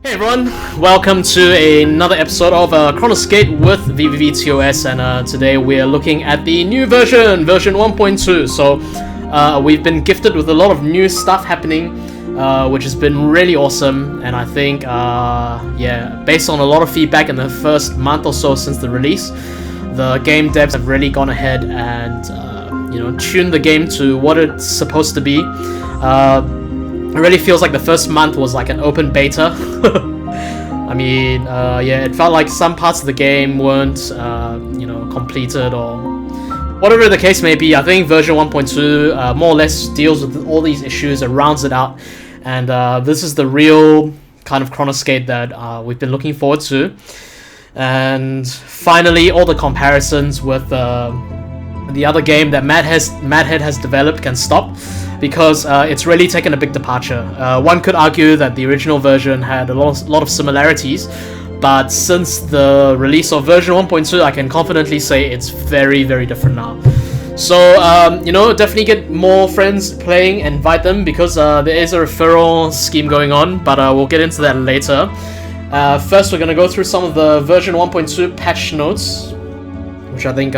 Hey everyone, welcome to another episode of Chronos Gate with v1.2, and today we are looking at the new version 1.2. So we've been gifted with a lot of new stuff happening, which has been really awesome, and I think, based on a lot of feedback in the first month or so since the release, the game devs have really gone ahead and tuned the game to what it's supposed to be. It really feels like the first month was like an open beta. I mean, it felt like some parts of the game weren't, completed or whatever the case may be. I think version 1.2 more or less deals with all these issues and rounds it out. And this is the real kind of Chronos Gate that we've been looking forward to. And finally, all the comparisons with the other game that Madhead has developed can stop, because it's really taken a big departure. One could argue that the original version had a lot of similarities, but since the release of version 1.2, I can confidently say it's very, very different now. So, definitely get more friends playing and invite them, because there is a referral scheme going on, but we'll get into that later. First, we're going to go through some of the version 1.2 patch notes, which I think,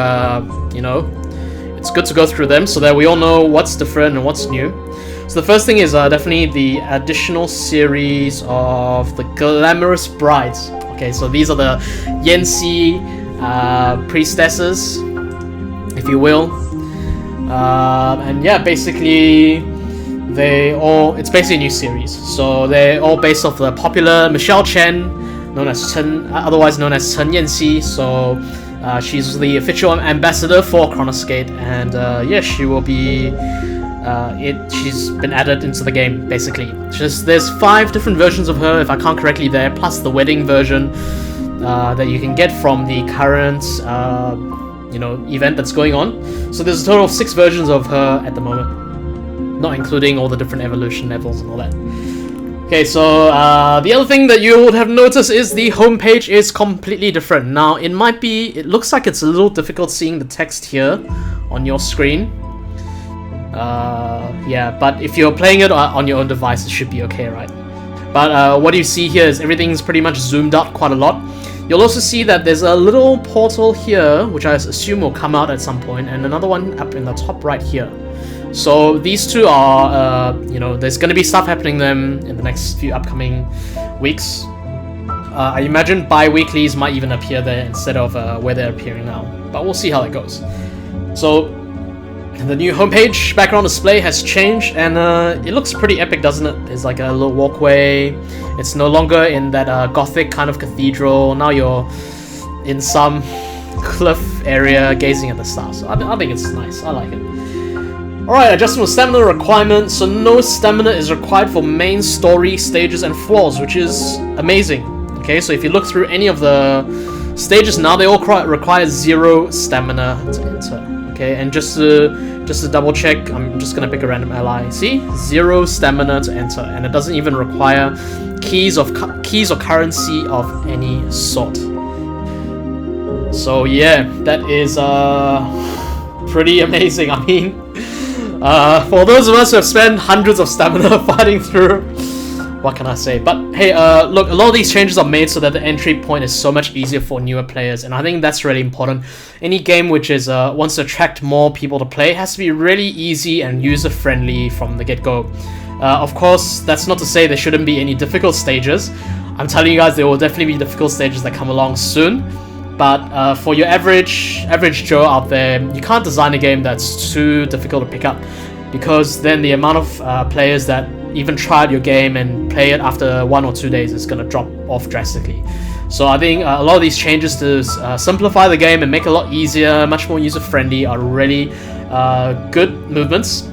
it's good to go through them so that we all know what's different and what's new. So the first thing is definitely the additional series of the Glamorous Brides. Okay, so these are the Yanxi priestesses, if you will. And yeah, basically it's basically a new series. So they're all based off the popular Michelle Chen, otherwise known as Chen Yanxi. So she's the official ambassador for Chronos Gate, and she will be. She's been added into the game basically. There's 5 different versions of her, if I count correctly, there, plus the wedding version that you can get from the current, event that's going on. So there's a total of 6 versions of her at the moment, not including all the different evolution levels and all that. Okay, so the other thing that you would have noticed is the homepage is completely different. Now, it looks like it's a little difficult seeing the text here on your screen. But if you're playing it on your own device, it should be okay, right? But what you see here is everything's pretty much zoomed out quite a lot. You'll also see that there's a little portal here, which I assume will come out at some point, and another one up in the top right here. So these two are, there's going to be stuff happening them in the next few upcoming weeks. I imagine bi-weeklies might even appear there instead of where they're appearing now. But we'll see how that goes. So the new homepage background display has changed, and it looks pretty epic, doesn't it? There's like a little walkway. It's no longer in that gothic kind of cathedral. Now you're in some cliff area gazing at the stars. So I think it's nice. I like it. Alright, adjustment of stamina requirement. So no stamina is required for main story stages and floors, which is amazing. Okay, so if you look through any of the stages now, they all require 0 stamina to enter. Okay, and just to double check, I'm just gonna pick a random ally. See, 0 stamina to enter, and it doesn't even require keys or currency of any sort. So yeah, that is pretty amazing. I mean, for those of us who have spent hundreds of stamina fighting through, what can I say? But hey, look, a lot of these changes are made so that the entry point is so much easier for newer players, and I think that's really important. Any game which is wants to attract more people to play has to be really easy and user-friendly from the get-go. Of course, that's not to say there shouldn't be any difficult stages. I'm telling you guys, there will definitely be difficult stages that come along soon. But for your average Joe out there, you can't design a game that's too difficult to pick up, because then the amount of players that even tried your game and play it after 1 or 2 days is going to drop off drastically. So I think a lot of these changes to simplify the game and make it a lot easier, much more user-friendly, are really good movements.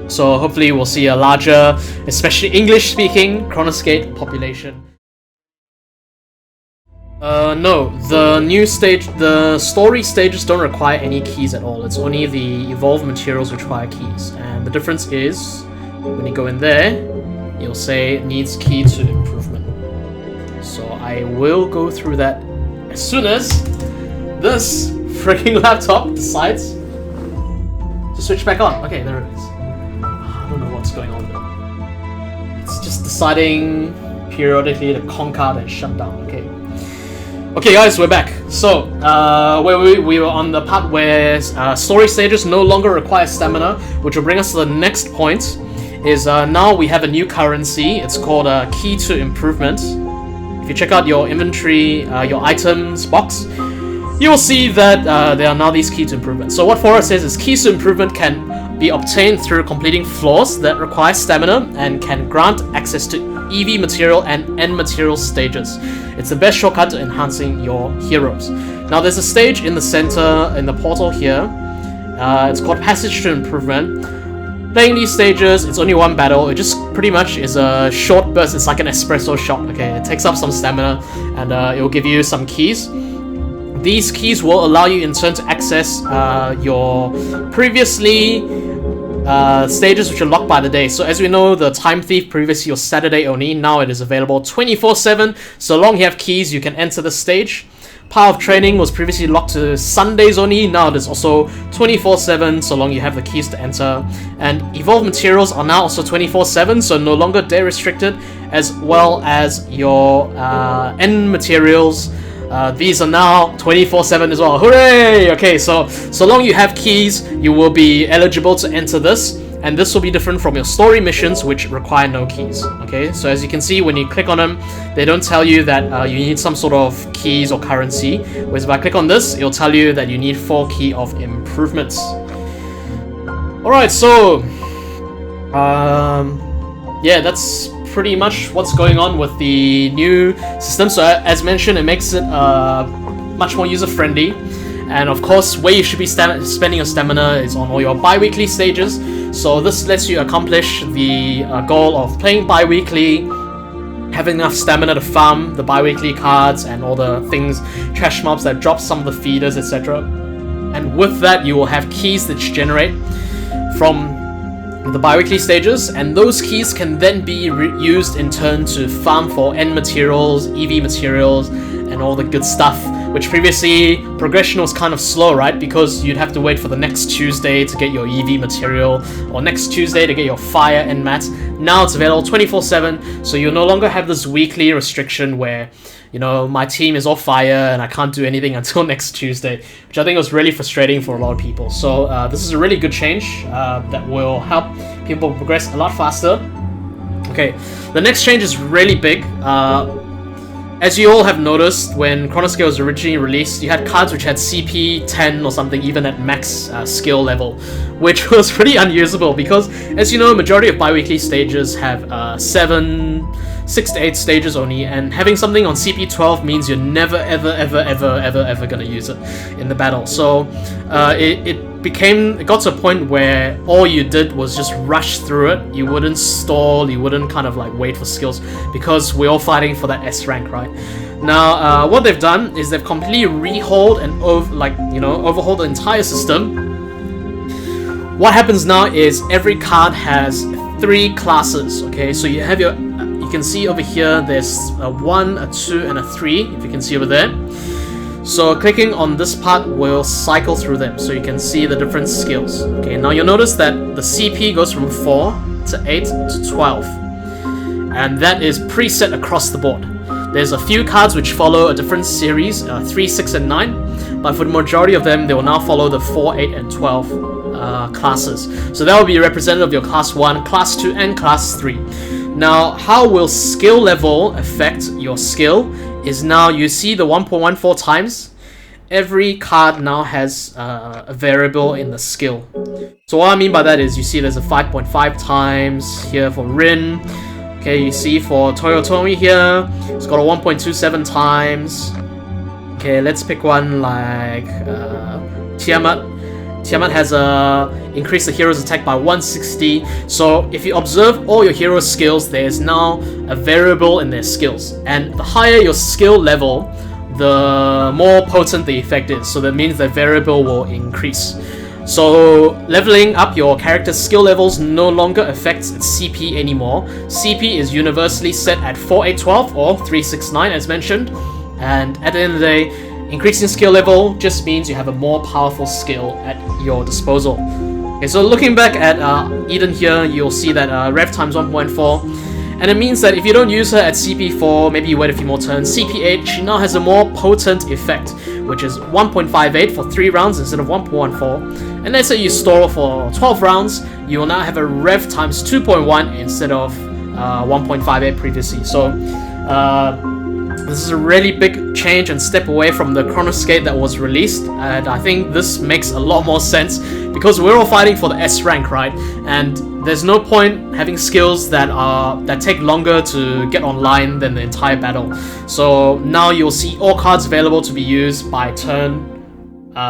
So hopefully we'll see a larger, especially English-speaking, Chronos Gate population. No, the story stages don't require any keys at all. It's only the evolved materials require keys. And the difference is, when you go in there, you'll say it needs key to improvement. So I will go through that as soon as this freaking laptop decides to switch back on. Okay, there it is. I don't know what's going on there. It's just deciding periodically to conk out and shut down. Okay guys, we're back. So where we were on the part where story stages no longer require stamina, which will bring us to the next point. Is now we have a new currency. It's called Key to Improvement. If you check out your inventory, your items box, you will see that there are now these Key to Improvement. So what Fora says is Keys to Improvement can be obtained through completing floors that require stamina and can grant access to EV material and End material stages. It's the best shortcut to enhancing your heroes. Now there's a stage in the center, in the portal here. It's called Passage to Improvement. Playing these stages, it's only one battle. It just pretty much is a short burst. It's like an espresso shot. It takes up some stamina and it will give you some keys. These keys will allow you in turn to access your previously stages which are locked by the day. So as we know, the Time Thief previously was Saturday only. Now it is available 24/7. So long you have keys, you can enter the stage. Power of Training was previously locked to Sundays only. Now it is also 24/7, so long you have the keys to enter. And Evolved Materials are now also 24/7, so no longer day restricted, as well as your End Materials. These are now 24/7 as well. Hooray! Okay, so long you have keys, you will be eligible to enter this. And this will be different from your story missions, which require no keys. Okay, so as you can see, when you click on them, they don't tell you that you need some sort of keys or currency. Whereas if I click on this, it'll tell you that you need 4 Key of Improvements. Alright, so yeah, that's pretty much what's going on with the new system. So as mentioned, it makes it much more user-friendly. And of course, where you should be spending your stamina is on all your bi-weekly stages. So this lets you accomplish the goal of playing bi-weekly, having enough stamina to farm the bi-weekly cards and all the things, trash mobs that drop some of the feeders, etc. And with that, you will have keys that you generate from the bi-weekly stages, and those keys can then be used in turn to farm for End materials, EV materials, and all the good stuff, which previously progression was kind of slow, right? Because you'd have to wait for the next Tuesday to get your EV material, or next Tuesday to get your Fire End mat. Now it's available 24/7, so you no longer have this weekly restriction where, you know, my team is all fire and I can't do anything until next Tuesday, which I think was really frustrating for a lot of people. So this is a really good change that will help people progress a lot faster. Okay, the next change is really big. As you all have noticed, when Chronos Gate was originally released, you had cards which had CP 10 or something, even at max skill level, which was pretty unusable because, as you know, majority of bi-weekly stages have 6 to 8 stages only, and having something on CP 12 means you're never ever gonna use it in the battle. So it got to a point where all you did was just rush through it. You wouldn't stall, you wouldn't kind of like wait for skills, because we're all fighting for that S rank, right? Now, what they've done is they've completely rehauled and overhauled the entire system. What happens now is every card has 3 classes. Okay, so you have you can see over here there's a 1, a 2, and a 3. If you can see over there. So clicking on this part will cycle through them, so you can see the different skills. Okay, now you'll notice that the CP goes from 4 to 8 to 12, and that is preset across the board. There's a few cards which follow a different series, 3, 6, and 9, but for the majority of them, they will now follow the 4, 8, and 12 classes. So that will be representative of your Class 1, Class 2, and Class 3. Now, how will skill level affect your skill is now you see the 1.14 times. Every card now has a variable in the skill. So what I mean by that is you see there's a 5.5 times here for Rin. Okay, you see for Toyotomi here, it's got a 1.27 times. Okay, let's pick one like Tiamat. Tiamat has increased the hero's attack by 160. So if you observe all your hero's skills, there is now a variable in their skills. And the higher your skill level, the more potent the effect is. So that means that variable will increase. So leveling up your character's skill levels no longer affects its CP anymore. CP is universally set at 4812 or 369 as mentioned. And at the end of the day, increasing skill level just means you have a more powerful skill at your disposal. Okay, so looking back at Eden here, you'll see that rev times 1.4, And it means that if you don't use her at CP4, maybe you wait a few more turns, CP8, she now has a more potent effect, which is 1.58 for 3 rounds instead of 1.14. And let's say you store for 12 rounds, you will now have a rev times 2.1 instead of 1.58 previously. So this is a really big change and step away from the Chronos Gate that was released, and I think this makes a lot more sense because we're all fighting for the S rank, right? And there's no point having skills that take longer to get online than the entire battle. So now you'll see all cards available to be used by turn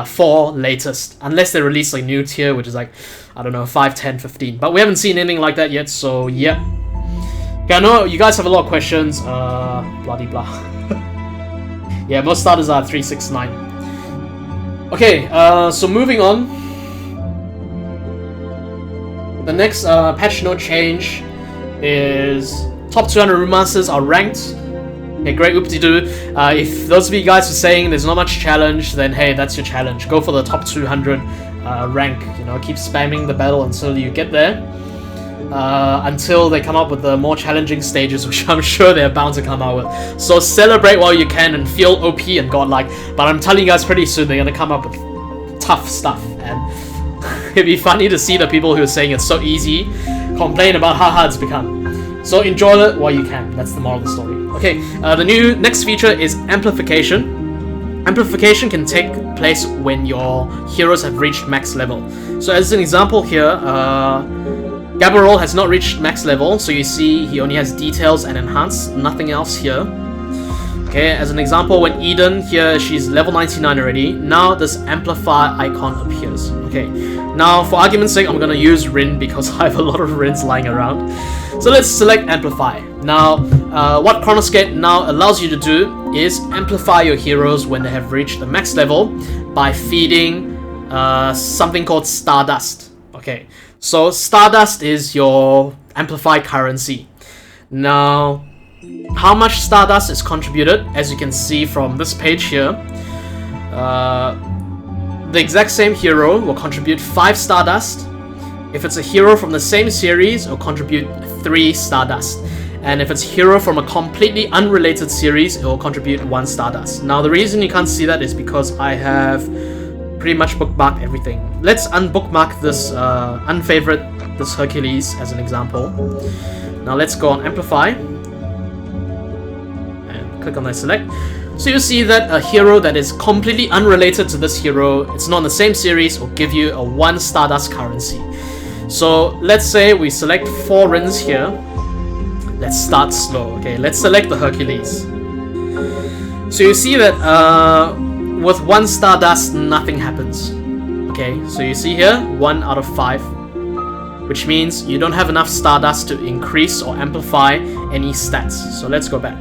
4 latest, unless they release a new tier, which is like, I don't know, 5, 10, 15. But we haven't seen anything like that yet, so yeah. Okay, I know you guys have a lot of questions, blah de blah. Yeah, most starters are 3, 6, 9. Okay, so moving on. The next patch note change is top 200 Rune Masters are ranked. Okay, great, whoop-de-doo. If those of you guys are saying there's not much challenge, then hey, that's your challenge. Go for the top 200 rank, you know, keep spamming the battle until you get there. Until they come up with the more challenging stages, which I'm sure they're bound to come out with. So celebrate while you can and feel OP and godlike. But I'm telling you guys, pretty soon they're gonna come up with tough stuff, and it'd be funny to see the people who are saying it's so easy complain about how hard it's become. So enjoy it while you can. That's the moral of the story. Okay, the new next feature is Amplification. Amplification can take place when your heroes have reached max level. So as an example here, Gabarol has not reached max level, so you see he only has details and enhance, nothing else here. Okay, as an example, when Eden here, she's level 99 already. Now this amplify icon appears. Okay, now for argument's sake, I'm gonna use Rin because I have a lot of Rins lying around. So let's select amplify. Now, what Chronos Gate now allows you to do is amplify your heroes when they have reached the max level by feeding something called Stardust. Okay, so Stardust is your amplify currency. Now, how much Stardust is contributed, as you can see from this page here, the exact same hero will contribute 5 Stardust. If it's a hero from the same series, it will contribute 3 Stardust. And if it's a hero from a completely unrelated series, it will contribute 1 Stardust. Now, the reason you can't see that is because I have pretty much bookmarked everything. Let's unbookmark this, unfavorite this Hercules as an example. Now let's go on Amplify and click on that select. So you see that a hero that is completely unrelated to this hero, it's not in the same series, will give you a 1 Stardust currency. So let's say we select 4 Rins here. Let's start slow. Okay, let's select the Hercules. So you see that with 1 Stardust, nothing happens. Okay, so you see here, 1 out of 5. Which means you don't have enough Stardust to increase or amplify any stats. So let's go back.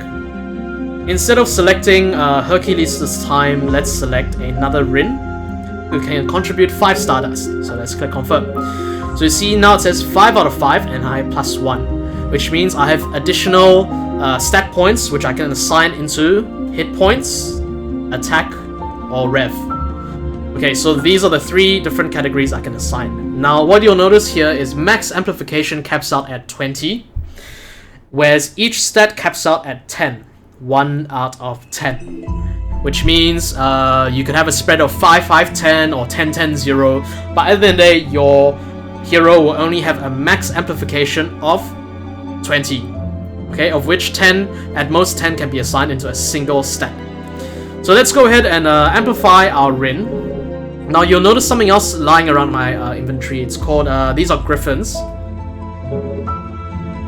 Instead of selecting Hercules this time, let's select another Rin who can contribute 5 Stardust. So let's click confirm. So you see now it says 5 out of 5 and I plus 1, which means I have additional stat points which I can assign into hit points, attack, or rev. Okay, so these are the 3 different categories I can assign. Now what you'll notice here is max amplification caps out at 20, whereas each stat caps out at 10, 1 out of 10. Which means you could have a spread of 5, 5, 10 or 10, 10, 0, but at the end of the day, your hero will only have a max amplification of 20. Okay, of which 10, at most 10 can be assigned into a single stat. So let's go ahead and amplify our Rin. Now you'll notice something else lying around my inventory. It's called, these are Griffins.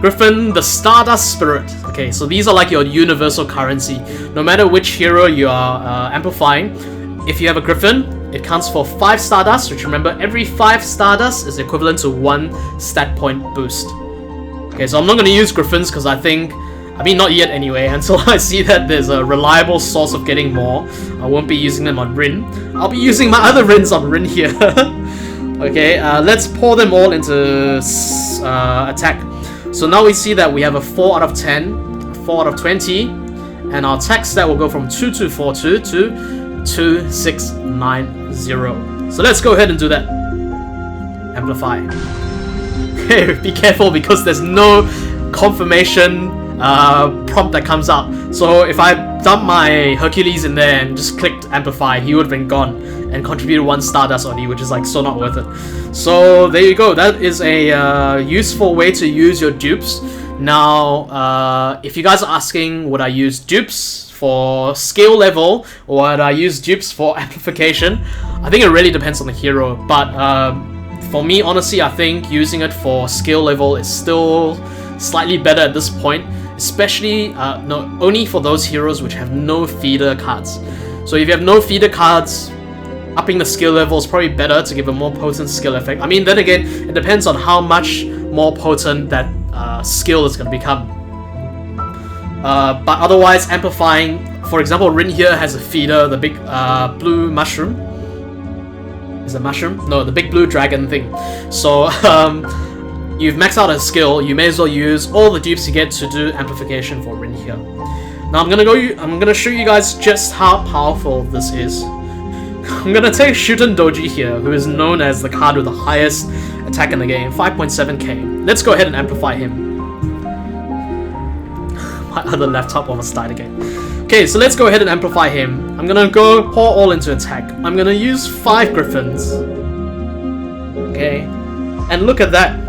Griffin, the Stardust Spirit. Okay, so these are like your universal currency. No matter which hero you are amplifying, if you have a Griffin, it counts for 5 Stardust, which remember, every 5 Stardust is equivalent to 1 stat point boost. Okay, so I'm not going to use Griffins because I mean not yet anyway, until I see that there's a reliable source of getting more. I won't be using them on Rin. I'll be using my other Rins on Rin here. Okay, let's pour them all into attack. So now we see that we have a 4 out of 10, a 4 out of 20, and our attack stat will go from 2242 to 2690. So let's go ahead and do that. Amplify. Okay, be careful because there's no confirmation prompt that comes up. So if I dumped my Hercules in there and just clicked amplify, he would have been gone and contributed 1 Stardust only, which is like so not worth it. So there you go. That is a useful way to use your dupes. Now, if you guys are asking, would I use dupes for skill level or would I use dupes for amplification? I think it really depends on the hero. But for me, honestly, I think using it for skill level is still slightly better at this point, especially only for those heroes which have no feeder cards. So if you have no feeder cards, upping the skill level is probably better to give a more potent skill effect. I mean, then again, it depends on how much more potent that skill is going to become. But otherwise, amplifying, for example, Rin here has a feeder, the big blue mushroom. Is it mushroom? No, the big blue dragon thing. So you've maxed out a skill, you may as well use all the dupes you get to do amplification for Rin here. Now I'm gonna show you guys just how powerful this is. I'm gonna take Shuten Doji here, who is known as the card with the highest attack in the game, 5.7k. Let's go ahead and amplify him. My other laptop almost died again. Okay, so let's go ahead and amplify him. I'm gonna go pour all into attack. I'm gonna use 5 Griffins. Okay, and look at that.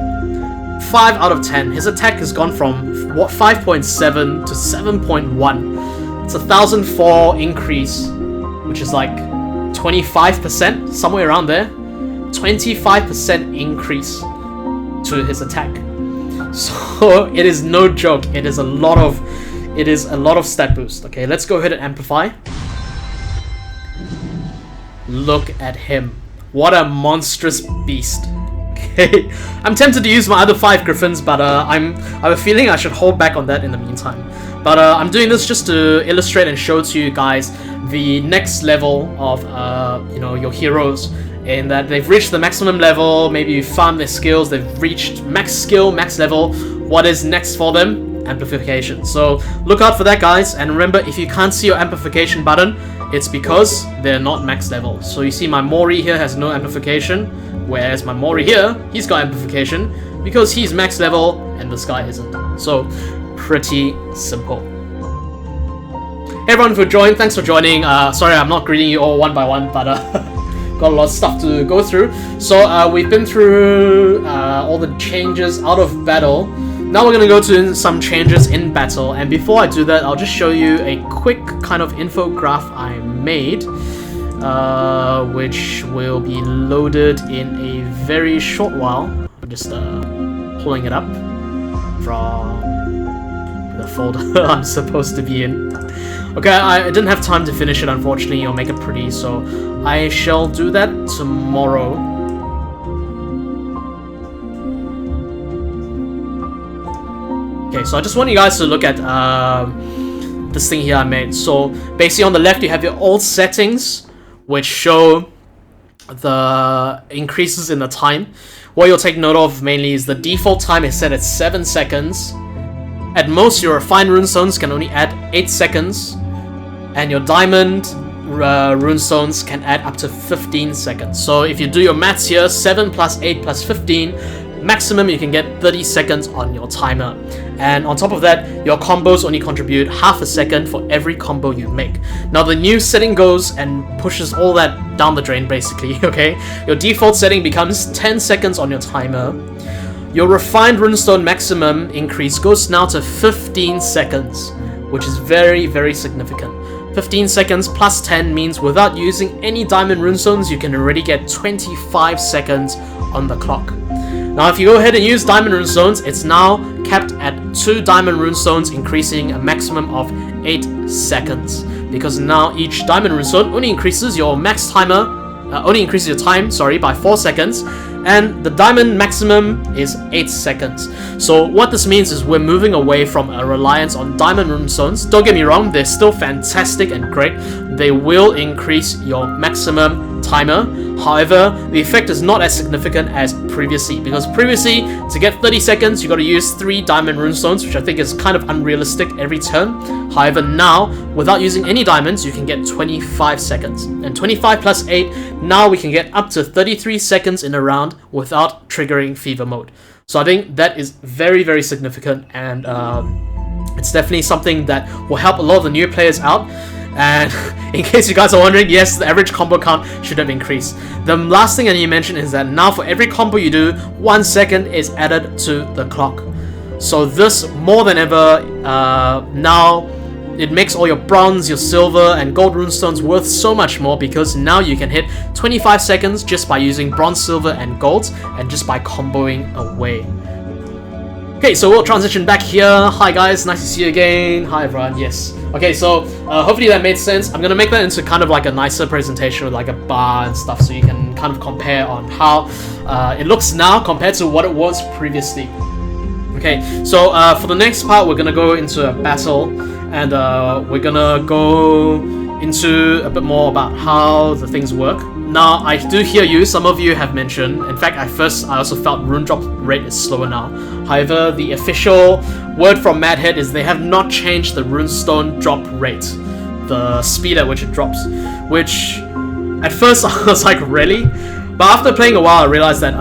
5 out of 10. His attack has gone from what 5.7 to 7.1. It's a 1004 increase, which is like 25%, somewhere around there. 25% increase to his attack. So it is no joke. It is a lot of stat boost. Okay, let's go ahead and amplify. Look at him. What a monstrous beast. Okay, I'm tempted to use my other 5 Griffins, but I have a feeling I should hold back on that in the meantime. But I'm doing this just to illustrate and show to you guys the next level of your heroes, in that they've reached the maximum level. Maybe you farm their skills, they've reached max skill, max level. What is next for them? Amplification. So look out for that, guys, and remember, if you can't see your amplification button, it's because they're not max level. So you see my Mori here has no amplification, whereas my Mori here, he's got amplification because he's max level and this guy isn't. So pretty simple. Hey everyone who joined, thanks for joining. Sorry I'm not greeting you all one by one, but got a lot of stuff to go through. So we've been through all the changes out of battle. Now we're going to go to some changes in battle, and before I do that, I'll just show you a quick kind of infograph I made, which will be loaded in a very short while. I'm just pulling it up from the folder I'm supposed to be in. Okay, I didn't have time to finish it, unfortunately, or make it pretty, so I shall do that tomorrow. Okay, so I just want you guys to look at this thing here I made. So basically on the left you have your old settings, which show the increases in the time. What you'll take note of mainly is the default time is set at 7 seconds. At most, your refined runestones can only add 8 seconds, and your diamond runestones can add up to 15 seconds. So if you do your maths here, 7 plus 8 plus 15, maximum you can get 30 seconds on your timer. And on top of that, your combos only contribute half a second for every combo you make. Now the new setting goes and pushes all that down the drain basically, okay? Your default setting becomes 10 seconds on your timer. Your refined runestone maximum increase goes now to 15 seconds, which is very, very significant. 15 seconds plus 10 means without using any diamond runestones, you can already get 25 seconds on the clock. Now if you go ahead and use diamond runestones, it's now capped at 2 diamond runestones, increasing a maximum of 8 seconds. Because now each diamond runestone only increases your max timer, increases your time, by 4 seconds, and the diamond maximum is 8 seconds. So what this means is we're moving away from a reliance on diamond runestones. Don't get me wrong, they're still fantastic and great. They will increase your maximum timer. However, the effect is not as significant as previously, because previously, to get 30 seconds, you got to use 3 diamond runestones, which I think is kind of unrealistic every turn. However, now, without using any diamonds, you can get 25 seconds. And 25 plus 8, now we can get up to 33 seconds in a round without triggering fever mode. So I think that is very, very significant, and it's definitely something that will help a lot of the new players out. And in case you guys are wondering, yes, the average combo count should have increased. The last thing I need to mention is that now for every combo you do, 1 second is added to the clock. So this, more than ever, now it makes all your bronze, your silver, and gold runestones worth so much more, because now you can hit 25 seconds just by using bronze, silver, and gold, and just by comboing away. Okay, so we'll transition back here. Hi guys, nice to see you again. Hi everyone, yes. Okay, so hopefully that made sense. I'm gonna make that into kind of like a nicer presentation with like a bar and stuff, so you can kind of compare on how it looks now compared to what it was previously. Okay, so for the next part, we're gonna go into a battle, and we're gonna go into a bit more about how the things work. Now, I do hear you, some of you have mentioned, in fact, I also felt rune drop rate is slower now. However, the official word from Madhead is they have not changed the runestone drop rate, the speed at which it drops, which at first I was like, really? But after playing a while, I realized that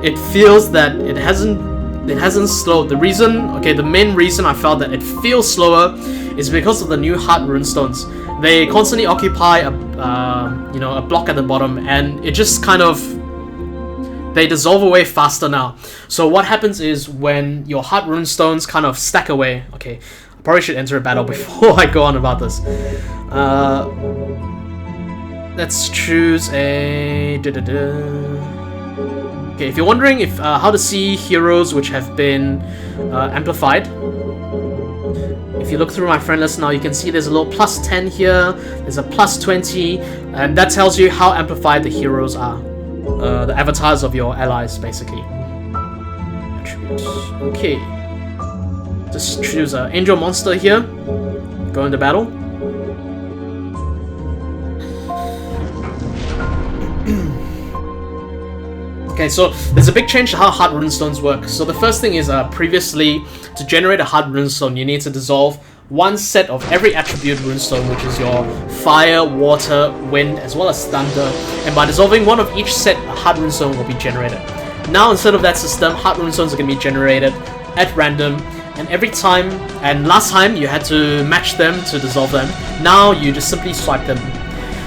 it feels that it hasn't slowed. The main reason I felt that it feels slower is because of the new hard runestones. They constantly occupy a block at the bottom, and it just kind of, they dissolve away faster now. So what happens is when your hard runestones kind of stack away. Okay, I probably should enter a battle before I go on about this. Let's choose a. Okay, if you're wondering how to see heroes which have been amplified, if you look through my friend list now, you can see there's a little +10 here, there's a +20, and that tells you how amplified the heroes are. The avatars of your allies, basically. Attributes. Okay. Just choose an angel monster here. Go into battle. Okay, so there's a big change to how hard runestones work. So the first thing is previously, to generate a hard runestone, you need to dissolve one set of every attribute runestone, which is your fire, water, wind, as well as thunder. And by dissolving one of each set, a hard runestone will be generated. Now, instead of that system, hard runestones are going to be generated at random, and every time, and last time you had to match them to dissolve them. Now you just simply swipe them.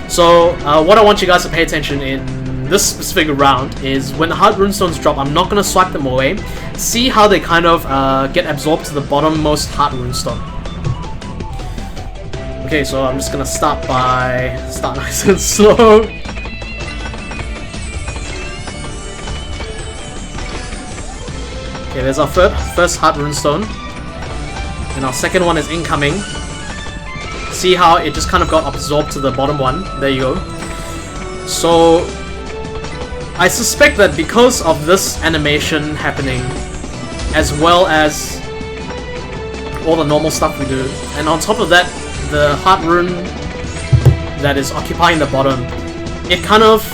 So what I want you guys to pay attention in this specific round is when the hard runestones drop, I'm not going to swipe them away. See how they kind of get absorbed to the bottommost hard runestone. Okay, so I'm just going to start nice and slow. Okay, there's our first hard runestone. And our second one is incoming. See how it just kind of got absorbed to the bottom one. There you go. So I suspect that because of this animation happening, as well as all the normal stuff we do, and on top of that, the hard rune that is occupying the bottom, it kind of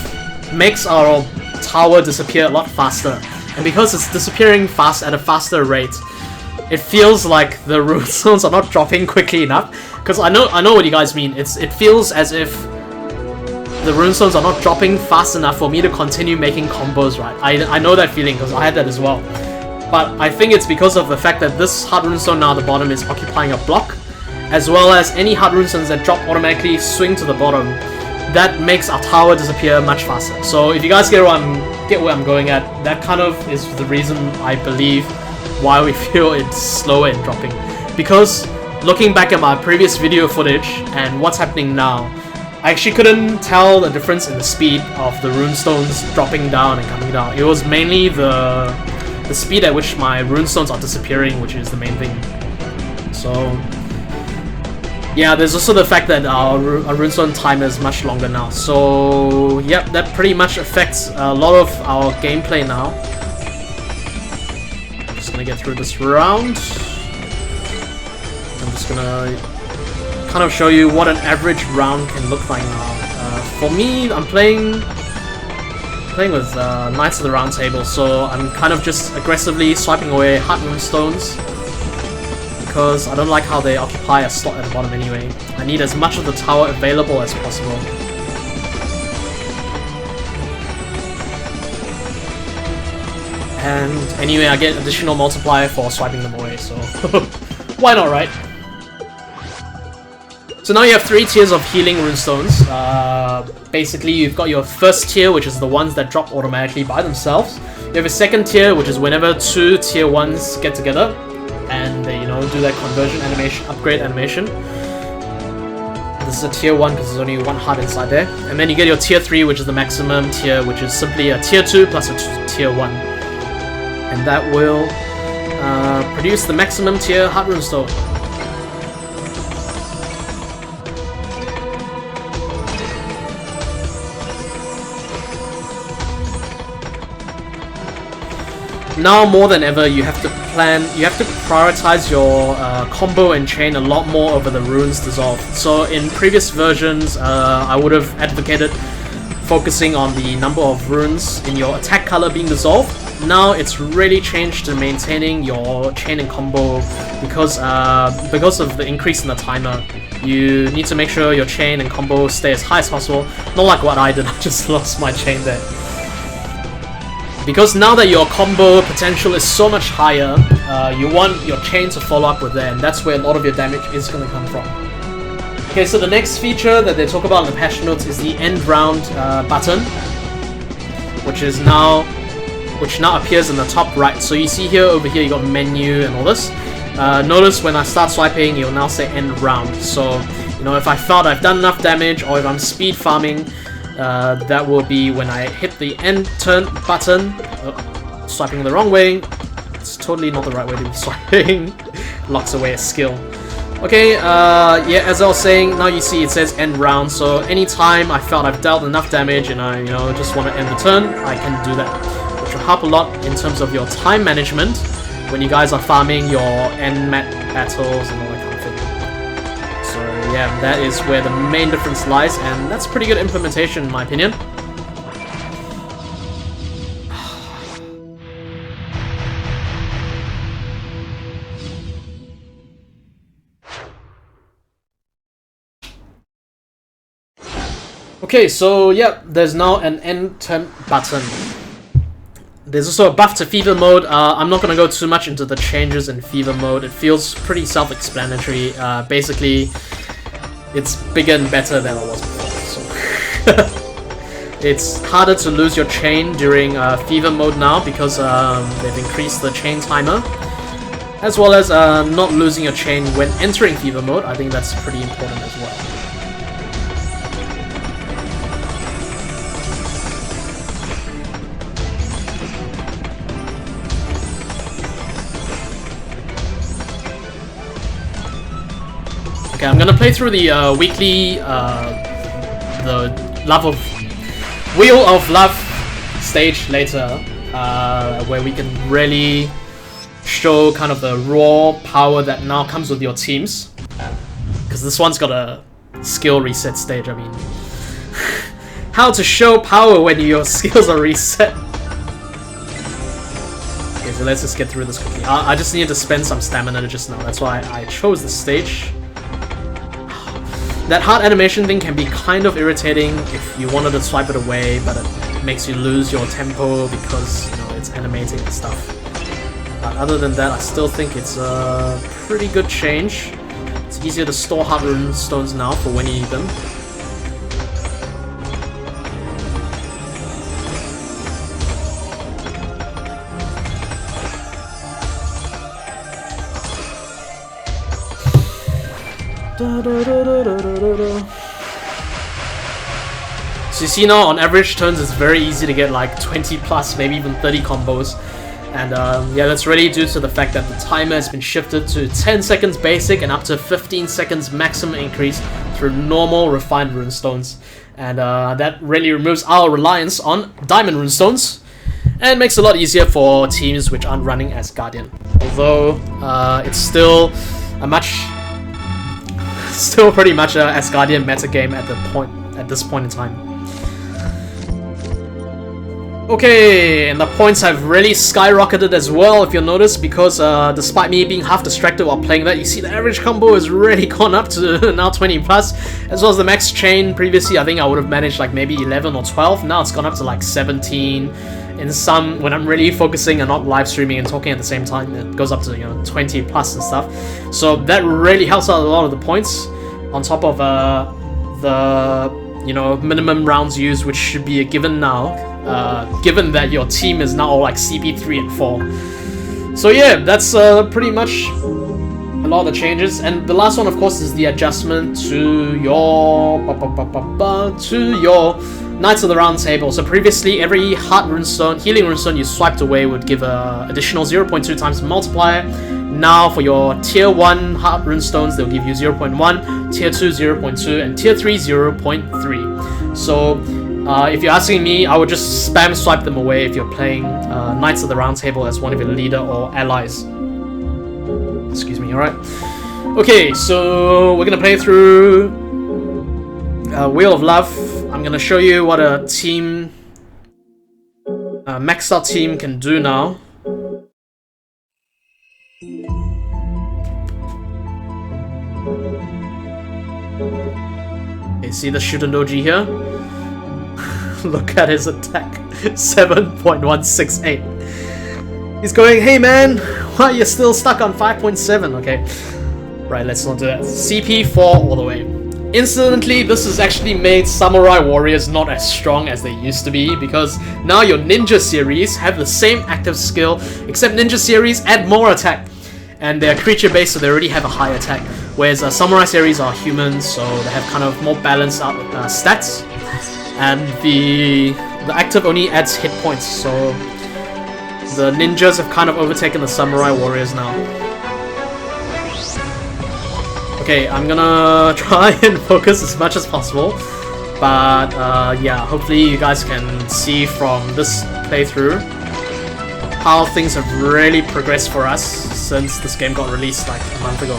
makes our tower disappear a lot faster. And because it's disappearing fast at a faster rate, it feels like the runestones are not dropping quickly enough. Because I know what you guys mean. It feels as if the runestones are not dropping fast enough for me to continue making combos, right? I know that feeling because I had that as well. But I think it's because of the fact that this hard runestone now at the bottom is occupying a block, as well as any hard runestones that drop automatically swing to the bottom. That makes our tower disappear much faster. So if you guys get where I'm going at, that kind of is the reason I believe why we feel it's slower in dropping. Because looking back at my previous video footage and what's happening now, I actually couldn't tell the difference in the speed of the runestones dropping down and coming down. It was mainly the speed at which my runestones are disappearing, which is the main thing. So yeah, there's also the fact that our runestone time is much longer now. So yep, that pretty much affects a lot of our gameplay now. I'm just gonna get through this round. I'm just gonna kind of show you what an average round can look like now. For me, I'm playing with Knights of the Round Table, so I'm kind of just aggressively swiping away hard runestones because I don't like how they occupy a slot at the bottom anyway. I need as much of the tower available as possible. And anyway, I get additional multiplier for swiping them away, so why not, right? So now you have 3 tiers of healing runestones. Basically, you've got your first tier, which is the ones that drop automatically by themselves. You have a second tier, which is whenever 2 tier 1s get together and they, you know, do that conversion animation, upgrade animation. This is a tier 1 because there's only 1 heart inside there. And then you get your tier 3, which is the maximum tier, which is simply a tier 2 plus a tier 1. And that will produce the maximum tier heart runestone. Now more than ever, you have to prioritize your combo and chain a lot more over the runes dissolve. So in previous versions, I would have advocated focusing on the number of runes in your attack color being dissolved. Now it's really changed to maintaining your chain and combo because of the increase in the timer. You need to make sure your chain and combo stay as high as possible. Not like what I did, I just lost my chain there. Because now that your combo potential is so much higher, you want your chain to follow up with that, and that's where a lot of your damage is going to come from. Okay, so the next feature that they talk about in the patch notes is the end round button, which now appears in the top right. So you see here, over here, you got menu and all this. Notice when I start swiping, it'll now say end round. So, you know, if I felt I've done enough damage, or if I'm speed farming, that will be when I hit the end turn button. Swiping the wrong way. It's totally not the right way to be swiping. Locks away a skill. Okay, yeah, as I was saying, now you see it says end round. So anytime I felt I've dealt enough damage and I, you know, just want to end the turn, I can do that, which will help a lot in terms of your time management when you guys are farming your end mat battles and all that kind of thing. So yeah, that is where the main difference lies, and that's pretty good implementation in my opinion. Okay, so yeah, there's now an end turn button. There's also a buff to Fever mode. I'm not going to go too much into the changes in Fever mode. It feels pretty self-explanatory. Basically, it's bigger and better than it was before. So it's harder to lose your chain during Fever mode now because they've increased the chain timer. As well as not losing your chain when entering Fever mode. I think that's pretty important as well. Okay, I'm gonna play through the weekly, the Wheel of Love stage later, where we can really show kind of the raw power that now comes with your teams. Because this one's got a skill reset stage, I mean. How to show power when your skills are reset. Okay, so let's just get through this quickly. I just needed to spend some stamina just now, that's why I chose this stage. That heart animation thing can be kind of irritating if you wanted to swipe it away, but it makes you lose your tempo because, you know, it's animating and stuff. But other than that, I still think it's a pretty good change. It's easier to store heart runestones now for when you need them. So you see now, on average turns, it's very easy to get like 20 plus, maybe even 30 combos. And yeah, that's really due to the fact that the timer has been shifted to 10 seconds basic and up to 15 seconds maximum increase through normal refined runestones. And that really removes our reliance on diamond runestones and makes it a lot easier for teams which aren't running as Guardian. Although it's still pretty much a Asgardian metagame at this point in time. Okay, and the points have really skyrocketed as well, if you'll notice, because despite me being half distracted while playing that, you see the average combo has really gone up to now 20 plus, as well as the max chain. Previously, I think I would have managed like maybe 11 or 12. Now it's gone up to like 17, in some, when I'm really focusing and not live streaming and talking at the same time, it goes up to 20 plus and stuff. So that really helps out a lot of the points, on top of the minimum rounds used, which should be a given now, given that your team is now all like CP3 and 4. So yeah, that's pretty much a lot of the changes. And the last one, of course, is the adjustment to your Knights of the Round Table. So previously, every heart runestone, healing runestone you swiped away would give a additional 0.2 times multiplier. Now for your tier 1 heart runestones, they'll give you 0.1, tier 2 0.2, and tier 3 0.3. So if you're asking me, I would just spam swipe them away if you're playing Knights of the Round Table as one of your leader or allies. Excuse me, alright. Okay, so we're gonna play through Wheel of Love. I'm gonna show you what a team, maxed out team can do now. Okay, see the Shutendoji here? Look at his attack, 7.168. He's going, hey man, why are you still stuck on 5.7? Okay, right, let's not do that. CP4 all the way. Instantly, this has actually made Samurai Warriors not as strong as they used to be, because now your Ninja series have the same active skill, except Ninja series add more attack. And they're creature based, so they already have a high attack. Whereas Samurai series are humans, so they have kind of more balanced out stats. And the active only adds hit points, so the ninjas have kind of overtaken the Samurai Warriors now. Okay, I'm gonna try and focus as much as possible, but yeah, hopefully you guys can see from this playthrough how things have really progressed for us since this game got released like a month ago.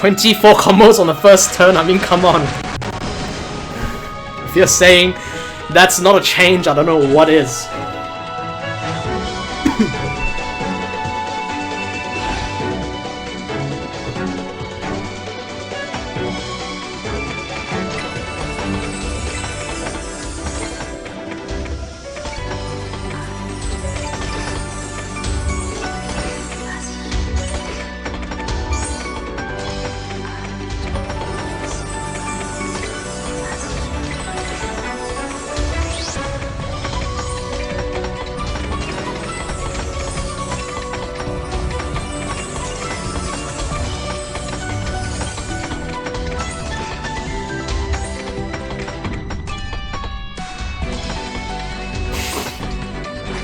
24 combos on the first turn, I mean, come on. If you're saying that's not a change, I don't know what is.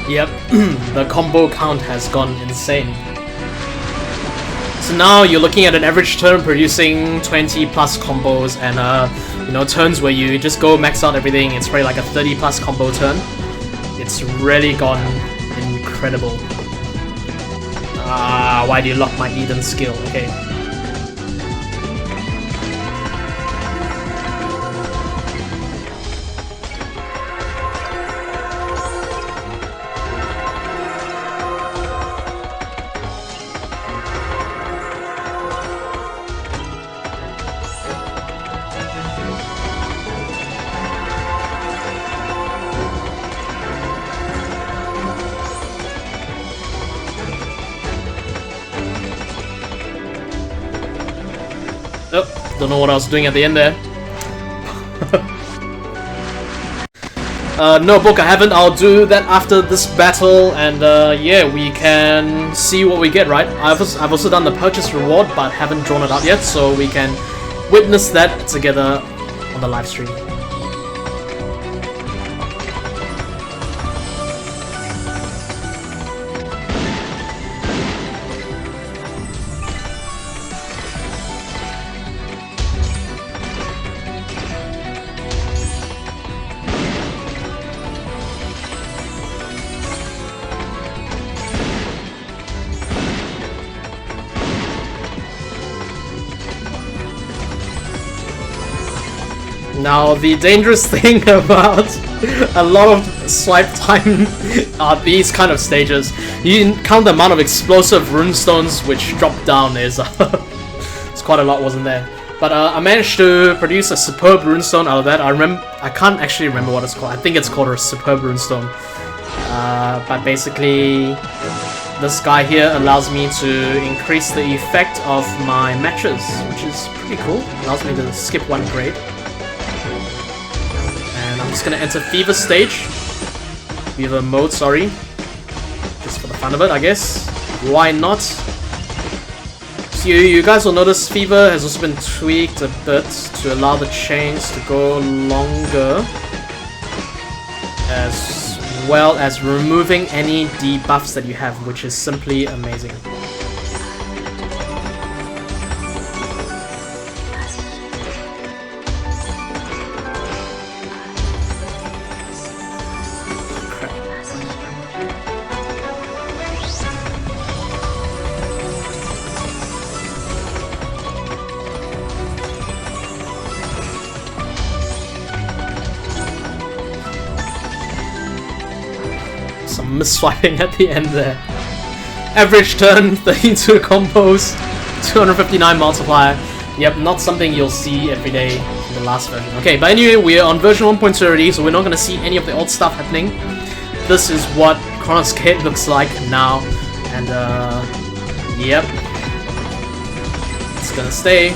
Yep, the combo count has gone insane. So now you're looking at an average turn producing 20 plus combos, and you know, turns where you just go max out everything, it's probably like a 30 plus combo turn. It's really gone incredible. Ah, why do you lock my Eden skill? Okay. Oh, don't know what I was doing at the end there. No book, I haven't. I'll do that after this battle, and yeah, we can see what we get, right? I've also done the purchase reward, but haven't drawn it out yet, so we can witness that together on the live stream. Now, the dangerous thing about a lot of swipe time are these kind of stages. You can count the amount of explosive runestones which drop down is it's quite a lot, wasn't there? But I managed to produce a superb runestone out of that. I can't actually remember what it's called. I think it's called a superb runestone. But basically, this guy here allows me to increase the effect of my matches, which is pretty cool. Allows me to skip one grade. And I'm just gonna enter Fever stage. Fever mode, sorry. Just for the fun of it, I guess. Why not? So you guys will notice Fever has also been tweaked a bit to allow the chains to go longer, as well as removing any debuffs that you have, which is simply amazing. Swiping at the end there. Average turn, 32 combos, 259 multiplier. Yep, not something you'll see every day in the last version. Okay, but anyway, we're on version 1.2 already, so we're not going to see any of the old stuff happening. This is what Chronos Gate looks like now, and yep, it's gonna stay.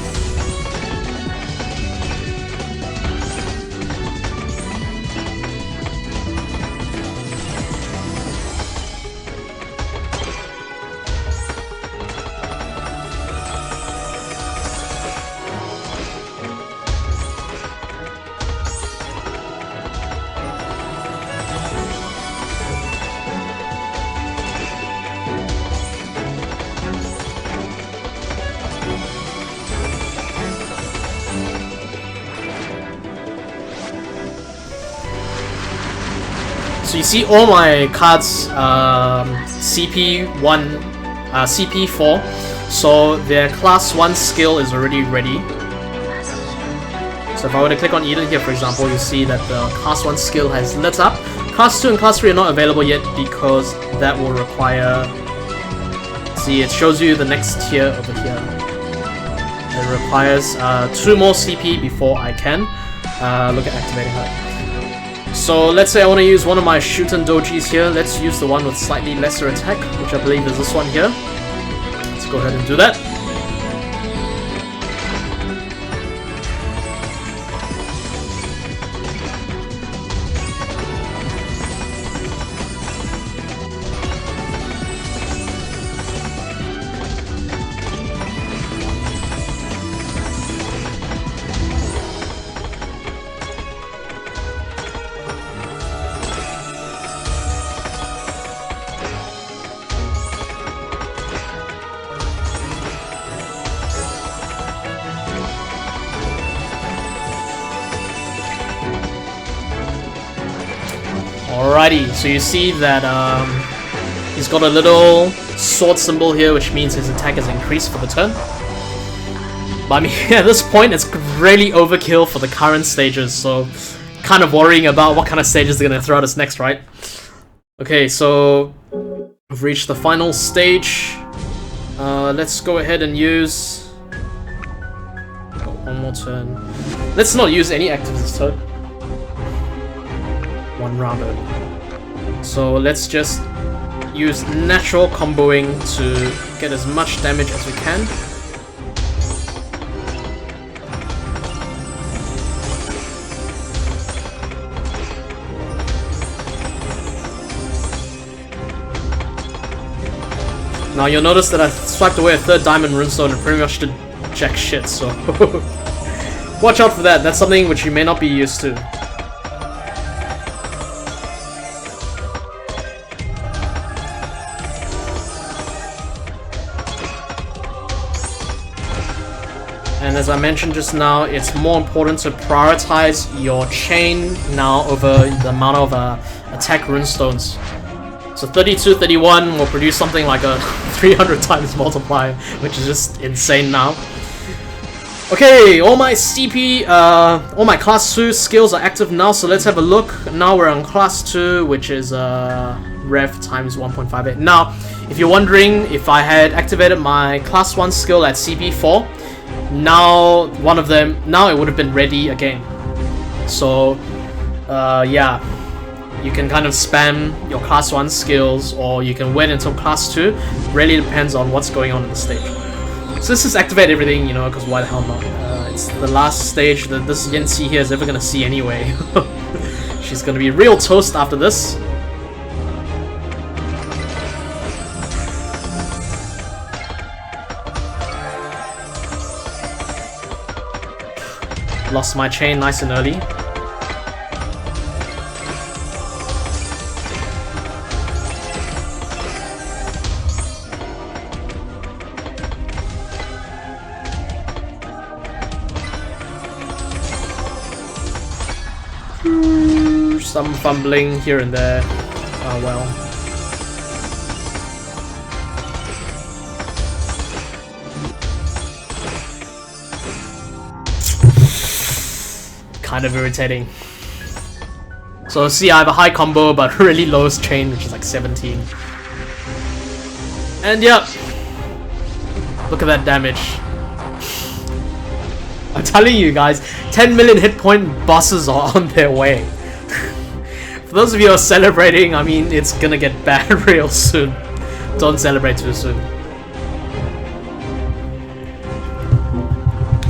So you see all my cards CP1, CP4, so their class 1 skill is already ready. So if I were to click on Eden here, for example, you see that the class 1 skill has lit up. Class 2 and class 3 are not available yet because that will require... See, it shows you the next tier over here. It requires 2 more CP before I can look at activating her. So let's say I want to use one of my Shootin' Dojis here. Let's use the one with slightly lesser attack, which I believe is this one here. Let's go ahead and do that. Alrighty, so you see that he's got a little sword symbol here, which means his attack is increased for the turn. But I mean, at this point, it's really overkill for the current stages, so kind of worrying about what kind of stages they're going to throw at us next, right? Okay, so we've reached the final stage. Let's go ahead and use... Oh, one more turn. Let's not use any actives this turn. One rounder. So let's just use natural comboing to get as much damage as we can. Now you'll notice that I swiped away a 3rd diamond runestone and pretty much did jack shit, so watch out for that. That's something which you may not be used to. And as I mentioned just now, it's more important to prioritize your chain now over the amount of attack runestones. So 32, 31 will produce something like a 300 times multiplier, which is just insane now. Okay, all my CP, all my class 2 skills are active now, so let's have a look. Now we're on class 2, which is Rev times 1.58. Now, if you're wondering if I had activated my class 1 skill at CP4, now one of them, now it would have been ready again. So, yeah, you can kind of spam your class 1 skills, or you can wait until class 2. Really depends on what's going on in the stage. So let's just activate everything, you know, because why the hell not? It's the last stage that this Yancy here is ever going to see anyway. She's going to be real toast after this. Lost my chain nice and early. Some fumbling here and there. Oh well. Kind of irritating. So see, I have a high combo but really low chain, which is like 17. And yeah, look at that damage. I'm telling you guys, 10 million hit point bosses are on their way. For those of you who are celebrating, I mean, it's gonna get bad real soon. Don't celebrate too soon.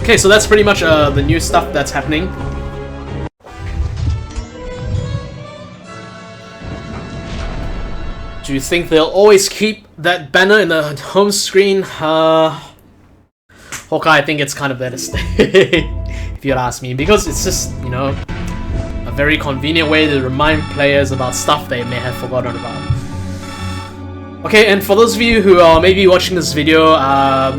Okay, so that's pretty much the new stuff that's happening. Do you think they'll always keep that banner in the home screen? Hawkeye, I think it's kind of there to stay, if you'd ask me, because it's just, you know, a very convenient way to remind players about stuff they may have forgotten about. Okay, and for those of you who are maybe watching this video,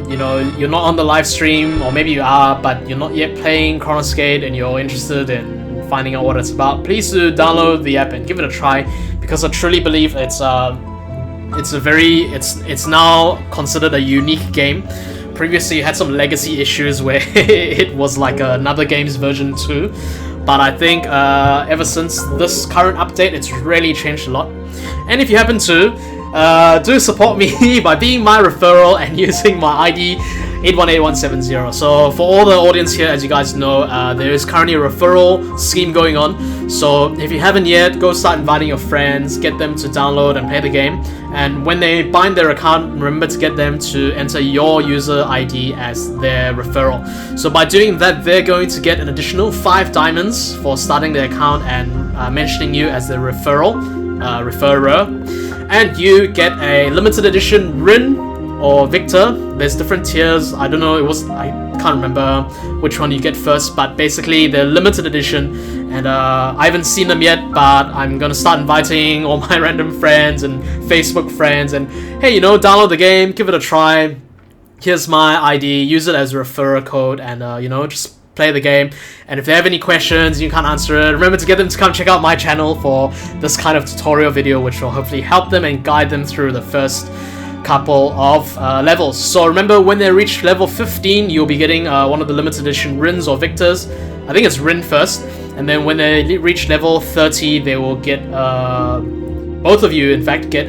you know, you're not on the live stream, or maybe you are, but you're not yet playing Chronos Gate and you're interested in finding out what it's about, please do download the app and give it a try, because I truly believe it's now considered a unique game. Previously, you had some legacy issues where it was like another game's version 2, but I think ever since this current update, it's really changed a lot. And if you happen to, do support me by being my referral and using my ID 818170. So for all the audience here, as you guys know, there is currently a referral scheme going on. So if you haven't yet, go start inviting your friends, get them to download and play the game. And when they bind their account, remember to get them to enter your user ID as their referral. So by doing that, they're going to get an additional 5 diamonds for starting their account and mentioning you as the referrer. And you get a limited edition Rin or Victor. There's different tiers. I don't know, I can't remember which one you get first, but basically they're limited edition, and I haven't seen them yet, but I'm gonna start inviting all my random friends and Facebook friends, and hey, you know, download the game, give it a try. Here's my ID, use it as a referral code, and you know, just play the game. And if they have any questions you can't answer it, remember to get them to come check out my channel for this kind of tutorial video, which will hopefully help them and guide them through the first couple of levels. So remember, when they reach level 15, you'll be getting one of the limited edition Rins or Victors. I think it's Rin first, and then when they reach level 30, they will get both of you, in fact, get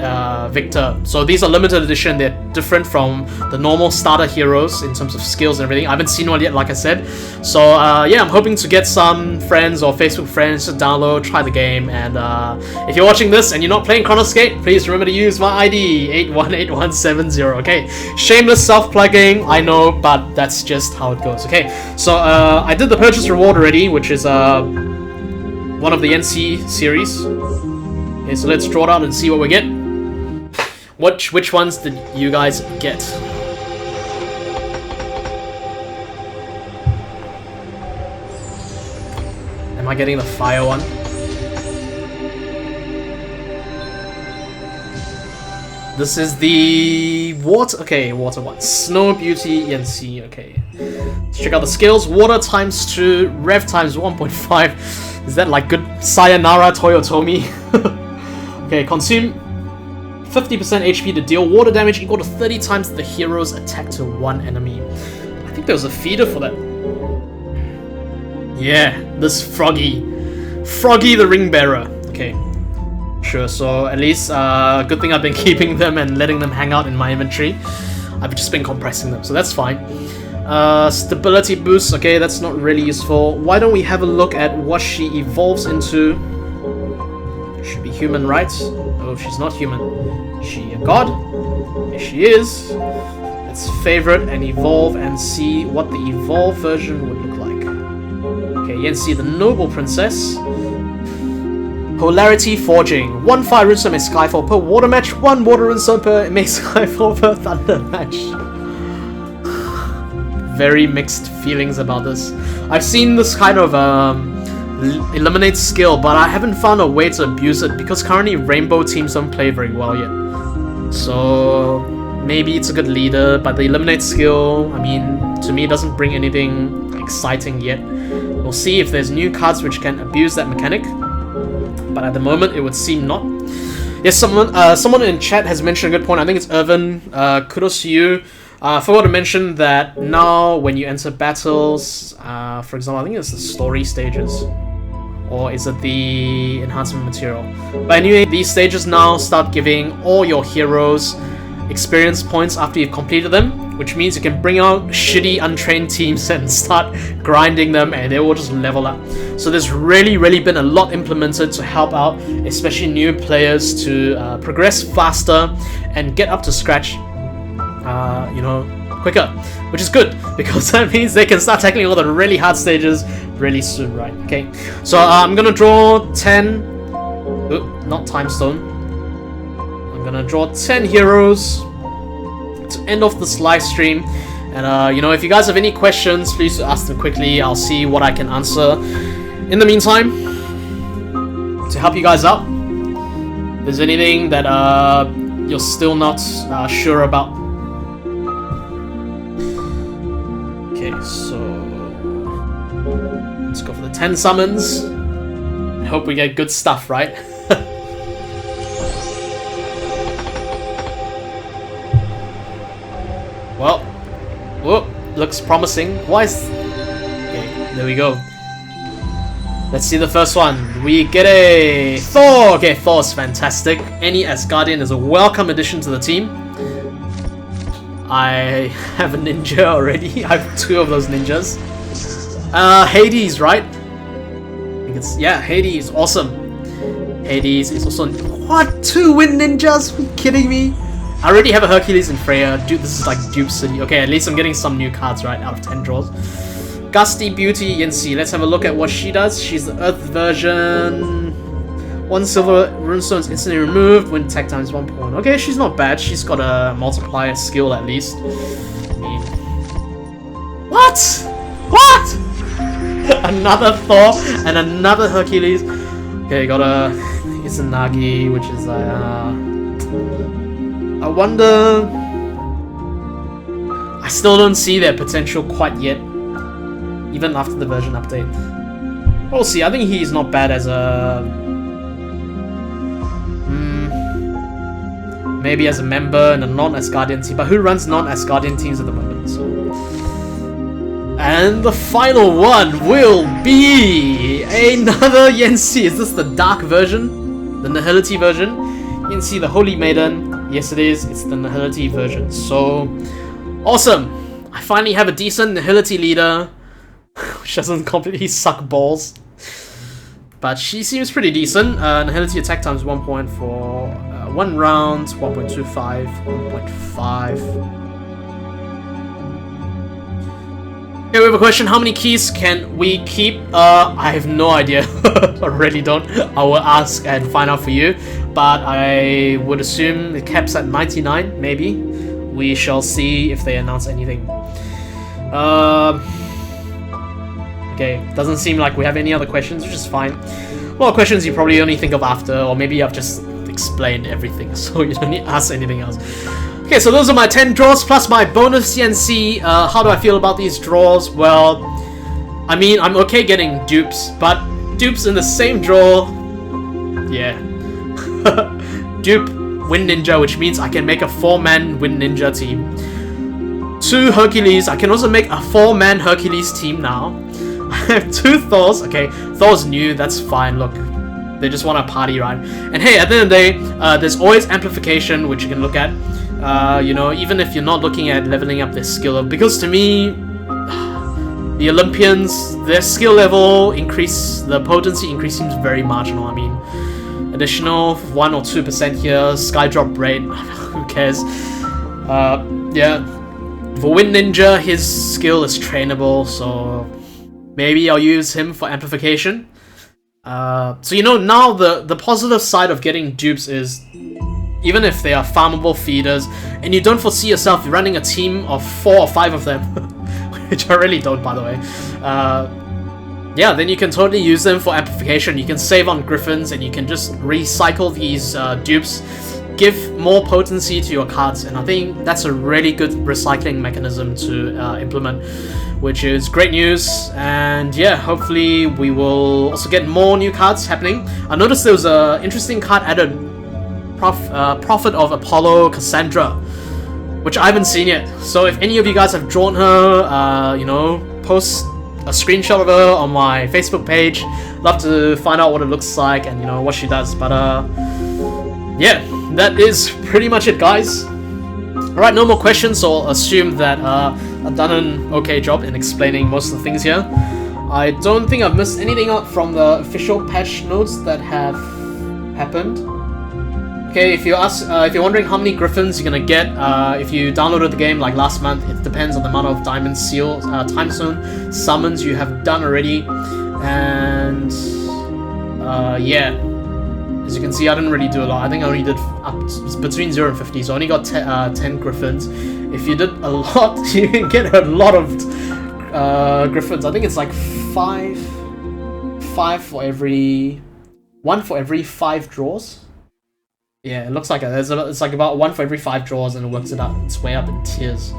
Victor. So these are limited edition. They're different from the normal starter heroes in terms of skills and everything. I haven't seen one yet, like I said. So yeah, I'm hoping to get some friends or Facebook friends to download, try the game. And if you're watching this and you're not playing Chronos Gate, please remember to use my ID 818170. Okay, shameless self-plugging, I know, but that's just how it goes. Okay, so I did the purchase reward already, which is one of the NC series. Okay, so let's draw it out and see what we get. Which ones did you guys get? Am I getting the fire one? This is the water. Okay, water one. Snow Beauty Yancy. Okay. Let's check out the skills. Water ×2, Rev ×1.5. Is that like good Sayonara Toyotomi? Okay, consume 50% HP to deal water damage equal to 30 times the hero's attack to one enemy. I think there was a feeder for that. Yeah, this Froggy the ring bearer. Okay, sure. So at least good thing I've been keeping them and letting them hang out in my inventory. I've just been compressing them, so that's fine. Stability boost. Okay, that's not really useful. Why don't we have a look at what she evolves into? Should be human, right? Oh, she's not human. Is she a god? Yes, she is. Let's favorite and evolve and see what the evolved version would look like. Okay, Yancy, the noble princess. Polarity Forging. 1 fire runestone makes Skyfall per water match, 1 water runestone per makes Skyfall per thunder match. Very mixed feelings about this. I've seen this kind of eliminate skill, but I haven't found a way to abuse it because currently rainbow teams don't play very well yet. So maybe it's a good leader, but the eliminate skill, I mean, to me, doesn't bring anything exciting yet. We'll see if there's new cards which can abuse that mechanic, but at the moment, it would seem not. Yes, someone in chat has mentioned a good point. I think it's Irvin. Kudos to you. I forgot to mention that now when you enter battles, for example, I think it's the story stages. Or is it the enhancement material? But anyway, these stages now start giving all your heroes experience points after you've completed them, which means you can bring out shitty untrained teams and start grinding them and they will just level up. So there's really been a lot implemented to help out, especially new players to progress faster and get up to scratch, you know, quicker, which is good because that means they can start tackling all the really hard stages really soon, right? Okay, so I'm gonna draw 10, not time stone. I'm gonna draw 10 heroes to end off this live stream, and you know, if you guys have any questions, please ask them quickly. I'll see what I can answer. In the meantime, to help you guys out, if there's anything that you're still not sure about. Okay, so let's go for the 10 summons. I hope we get good stuff, right? Well, whoop, looks promising. Why is... Okay, there we go. Let's see the first one. We get a Thor! Okay, Thor's fantastic. Any Asgardian is a welcome addition to the team. I have a ninja already. I have 2 of those ninjas. Hades, right? I think it's... Yeah, Hades. Awesome. Hades is also... What? 2 wind ninjas? Are you kidding me? I already have a Hercules and Freya. Dude, this is like Dupe City. Okay, at least I'm getting some new cards, right? Out of 10 draws. Gusty Beauty Yancy. Let's have a look at what she does. She's the Earth version. 1 silver runestone is instantly removed when attack times 1 point. Okay, she's not bad. She's got a multiplier skill at least. I mean... What? What? Another Thor and another Hercules. Okay, got a Izanagi, which is I wonder... I still don't see their potential quite yet, even after the version update. We'll see. I think he's not bad as a... maybe as a member in a non-Asgardian team, but who runs non-Asgardian teams at the moment? So. And the final one will be another Yancy. Is this the dark version? The Nihility version? Yancy, the Holy Maiden. Yes, it is. It's the Nihility version. So, awesome. I finally have a decent Nihility leader, which doesn't completely suck balls. But she seems pretty decent. Nihility attack times 1 point for 1 round, 1.25, 1.5. Okay, we have a question. How many keys can we keep? I have no idea. I really don't. I will ask and find out for you. But I would assume it caps at 99, maybe. We shall see if they announce anything. Okay, doesn't seem like we have any other questions, which is fine. Well, questions you probably only think of after, or maybe I've just explained everything, so you don't need to ask anything else. Okay, so those are my 10 draws plus my bonus CNC. How do I feel about these draws? Well, I mean, I'm okay getting dupes, but dupes in the same draw, yeah. Dupe Wind Ninja, which means I can make a 4-man Wind Ninja team. 2 Hercules, I can also make a 4-man Hercules team now. I have 2 Thors. Okay, Thor's new, that's fine, look. They just want to party, right? And hey, at the end of the day, there's always Amplification, which you can look at. You know, even if you're not looking at leveling up their skill level. Because to me, the Olympians, their skill level increase, the potency increase seems very marginal. I mean, additional 1 or 2% here, Skydrop rate, who cares? Yeah, for Wind Ninja, his skill is trainable, so maybe I'll use him for Amplification. So you know, now the positive side of getting dupes is, even if they are farmable feeders, and you don't foresee yourself running a team of 4 or 5 of them, which I really don't, by the way, yeah, then you can totally use them for Amplification. You can save on Griffins, and you can just recycle these dupes, give more potency to your cards, and I think that's a really good recycling mechanism to implement, which is great news. And yeah, hopefully we will also get more new cards happening. I noticed there was an interesting card added, Prophet of Apollo Cassandra, which I haven't seen yet. So if any of you guys have drawn her, you know, post a screenshot of her on my Facebook page. Love to find out what it looks like and, you know, what she does. But yeah, that is pretty much it, guys. Alright, no more questions, so I'll assume that I've done an okay job in explaining most of the things here. I don't think I've missed anything out from the official patch notes that have happened. Okay, if you're wondering how many Griffins you're gonna get if you downloaded the game like last month, it depends on the amount of Diamond Seal Time Zone summons you have done already. And yeah, as you can see, I didn't really do a lot. I think I only did up between 0 and 50, so I only got 10 Griffins. If you did a lot, you can get a lot of Griffins. I think it's like 1 for every 5 draws. Yeah, it looks like it's like about 1 for every 5 draws, and it works it out. It's way up in tiers.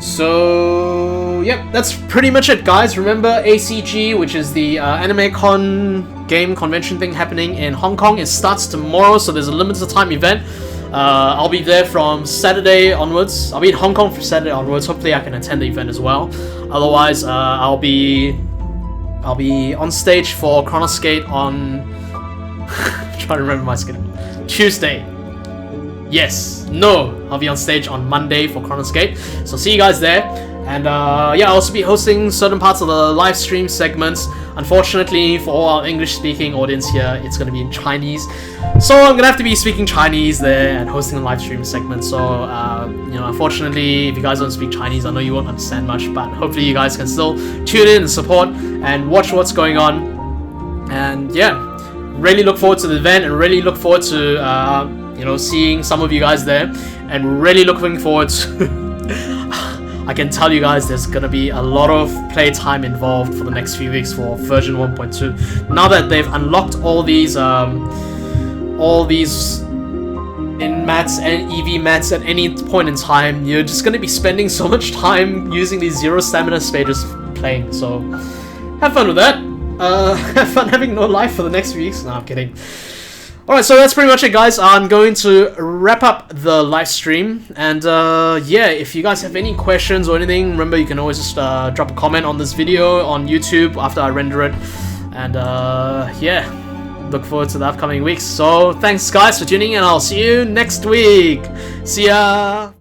So yep, that's pretty much it, guys. Remember ACG, which is the Anime Con game convention thing happening in Hong Kong. It starts tomorrow, so there's a limited time event. I'll be there from Saturday onwards. I'll be in Hong Kong from Saturday onwards. Hopefully, I can attend the event as well. Otherwise, I'll be on stage for Chronos Gate on. Trying to remember my schedule. Tuesday. Yes. No. I'll be on stage on Monday for Chronos Gate. So see you guys there. And yeah, I'll also be hosting certain parts of the live stream segments. Unfortunately, for all our English-speaking audience here, it's going to be in Chinese. So I'm going to have to be speaking Chinese there and hosting the live stream segment. So, you know, unfortunately, if you guys don't speak Chinese, I know you won't understand much. But hopefully you guys can still tune in and support and watch what's going on. And yeah, really look forward to the event and really look forward to you know, seeing some of you guys there, and really looking forward to I can tell you guys there's gonna be a lot of playtime involved for the next few weeks for version 1.2. Now that they've unlocked all these in mats and EV mats at any point in time, you're just gonna be spending so much time using these 0 stamina stages playing. So have fun with that. Have fun having no life for the next few weeks. No, I'm kidding. Alright, so that's pretty much it, guys. I'm going to wrap up the live stream. And yeah, if you guys have any questions or anything, remember you can always just drop a comment on this video on YouTube after I render it. And yeah, look forward to the upcoming weeks. So thanks, guys, for tuning in. I'll see you next week. See ya!